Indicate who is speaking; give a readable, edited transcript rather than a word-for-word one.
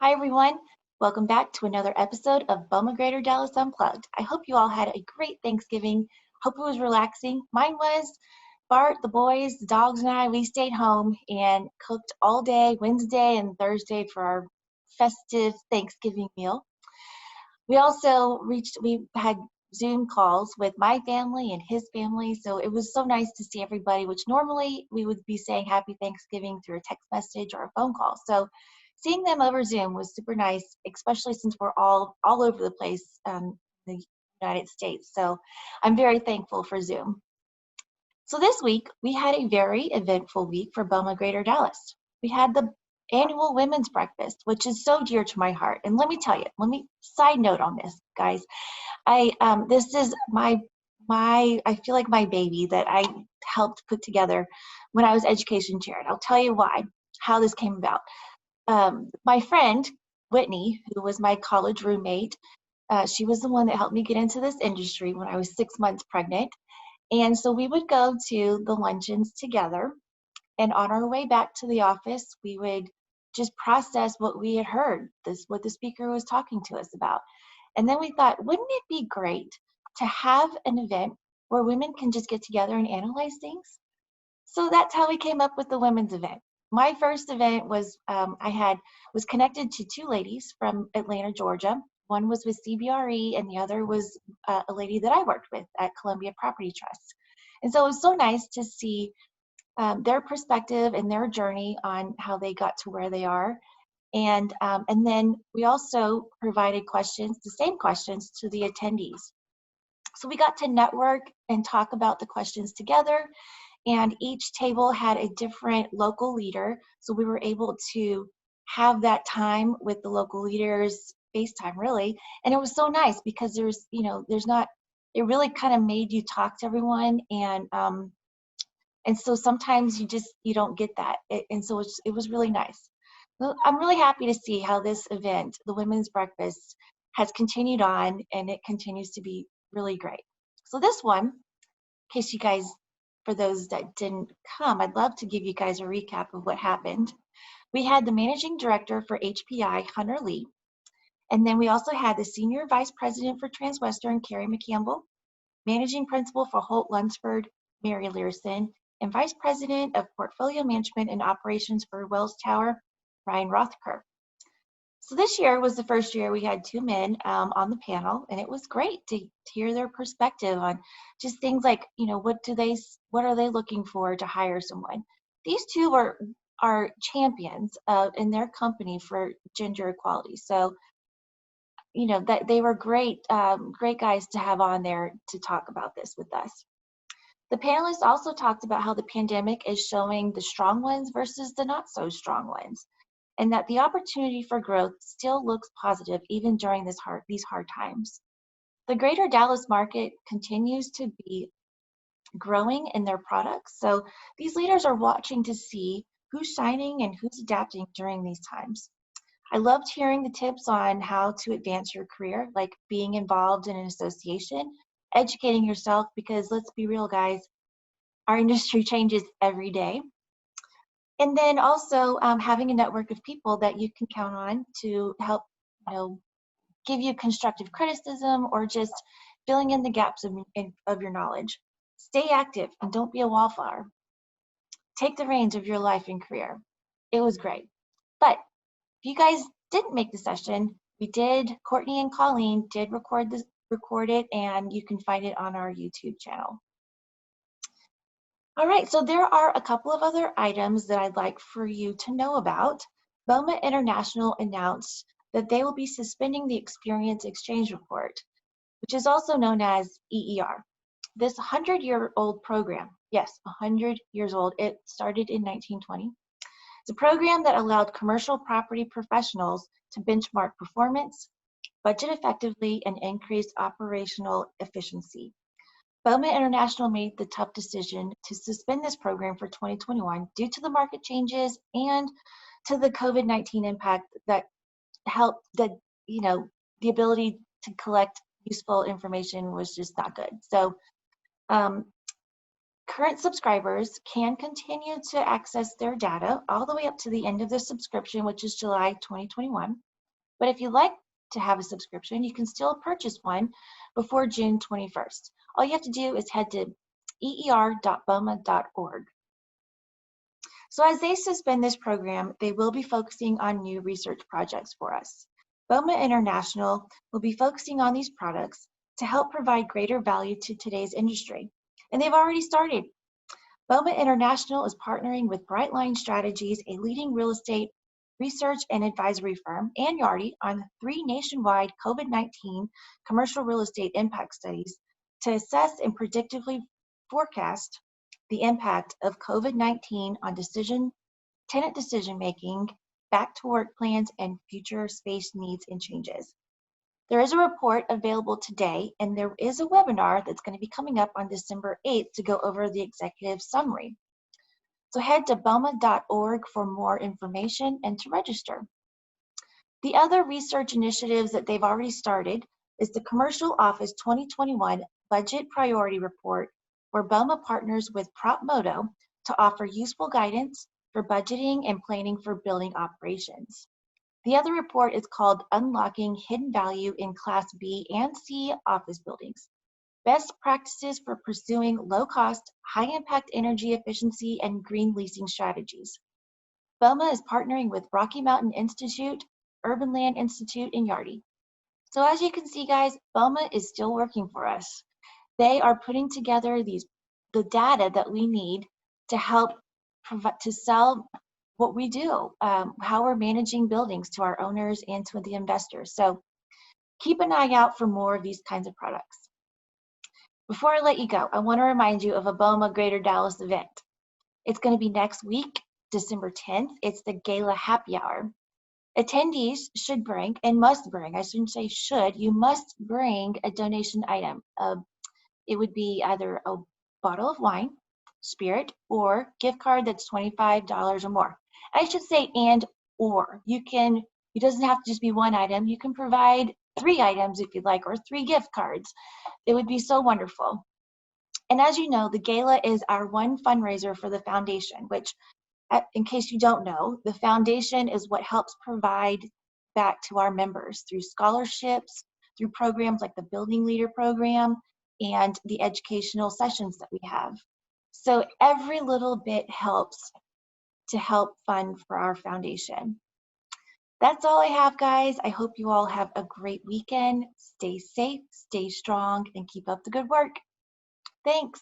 Speaker 1: Hi, everyone. Welcome back to another episode of BOMA Greater Dallas Unplugged. I hope you all had a great Thanksgiving. Hope it was relaxing. Mine was. Bart, the boys, the dogs, and I, we stayed home and cooked all day, Wednesday and Thursday, for our festive Thanksgiving meal. We had Zoom calls with my family and his family. So it was so nice to see everybody, which normally we would be saying happy Thanksgiving through a text message or a phone call. So seeing them over Zoom was super nice, especially since we're all over the place in the United States. So I'm very thankful for Zoom. So this week, we had a very eventful week for BOMA Greater Dallas. We had the annual women's breakfast, which is so dear to my heart. And let me tell you, side note on this, guys. This is I feel like my baby that I helped put together when I was education chair. And I'll tell you how this came about. My friend Whitney, who was my college roommate, she was the one that helped me get into this industry when I was 6 months pregnant. And so we would go to the luncheons together. And on our way back to the office, we would just process what we had heard, what the speaker was talking to us about. And then we thought, wouldn't it be great to have an event where women can just get together and analyze things? So that's how we came up with the women's event. My first event was connected to two ladies from Atlanta, Georgia. One was with CBRE, and the other was a lady that I worked with at Columbia Property Trust. And so it was so nice to see their perspective and their journey on how they got to where they are. And then we also provided the same questions to the attendees. So we got to network and talk about the questions together, and each table had a different local leader. So we were able to have that time with the local leaders, FaceTime really. And it was so nice because it really kind of made you talk to everyone. And so sometimes you don't get that. And so it was really nice. Well, I'm really happy to see how this event, the Women's Breakfast, has continued on, and it continues to be really great. So this one, in case you guys, for those that didn't come, I'd love to give you guys a recap of what happened. We had the managing director for HPI, Hunter Lee, and then we also had the senior vice president for Transwestern, Carrie McCampbell, managing principal for Holt Lunsford, Mary Learson, and vice president of portfolio management and operations for Wells Tower, Ryan Rothker. So this year was the first year we had two men on the panel, and it was great to hear their perspective on just things like, what are they looking for to hire someone? These two are champions in their company for gender equality. So, that they were great guys to have on there to talk about this with us. The panelists also talked about how the pandemic is showing the strong ones versus the not so strong ones, and that the opportunity for growth still looks positive even during these hard times. The greater Dallas market continues to be growing in their products, so these leaders are watching to see who's shining and who's adapting during these times. I loved hearing the tips on how to advance your career, like being involved in an association, educating yourself, because let's be real, guys, our industry changes every day. And then also having a network of people that you can count on to help, give you constructive criticism or just filling in the gaps of your knowledge. Stay active and don't be a wallflower. Take the reins of your life and career. It was great. But if you guys didn't make the session, Courtney and Colleen did record it, and you can find it on our YouTube channel. All right, so there are a couple of other items that I'd like for you to know about. BOMA International announced that they will be suspending the Experience Exchange Report, which is also known as EER. This 100-year-old program, yes, 100 years old, it started in 1920. It's a program that allowed commercial property professionals to benchmark performance, budget effectively, and increase operational efficiency. BOMA International made the tough decision to suspend this program for 2021 due to the market changes and to the COVID-19 impact that the ability to collect useful information was just not good. So current subscribers can continue to access their data all the way up to the end of the subscription, which is July 2021. But if you like to have a subscription, you can still purchase one before June 21st. All you have to do is head to eer.boma.org. So as they suspend this program, they will be focusing on new research projects for us. BOMA International will be focusing on these products to help provide greater value to today's industry. And they've already started. BOMA International is partnering with Brightline Strategies, a leading real estate research and advisory firm, and Yardi on 3 nationwide COVID-19 commercial real estate impact studies to assess and predictively forecast the impact of COVID-19 on tenant decision-making, back to work plans, and future space needs and changes. There is a report available today, and there is a webinar that's going to be coming up on December 8th to go over the executive summary. So head to boma.org for more information and to register. The other research initiatives that they've already started is the Commercial Office 2021 Budget Priority Report, where BOMA partners with PropMoto to offer useful guidance for budgeting and planning for building operations. The other report is called Unlocking Hidden Value in Class B and C Office Buildings, Best Practices for Pursuing Low-Cost, High-Impact Energy Efficiency and Green Leasing Strategies. BOMA is partnering with Rocky Mountain Institute, Urban Land Institute, and Yardi. So as you can see, guys, BOMA is still working for us. They are putting together the data that we need to help to sell what we do, how we're managing buildings to our owners and to the investors. So keep an eye out for more of these kinds of products. Before I let you go, I want to remind you of a BOMA Greater Dallas event. It's going to be next week, December 10th. It's the Gala Happy Hour. Attendees should bring, and must bring, I shouldn't say should, you must bring a donation item. It would be either a bottle of wine, spirit, or gift card that's $25 or more. I should say and or. It doesn't have to just be one item. You can provide 3 items if you'd like, or 3 gift cards. It would be so wonderful. And as you know, the gala is our one fundraiser for the foundation, which, in case you don't know, the foundation is what helps provide back to our members through scholarships, through programs like the Building Leader Program, and the educational sessions that we have. So every little bit helps to help fund for our foundation. That's all I have, guys. I hope you all have a great weekend. Stay safe, stay strong, and keep up the good work. Thanks.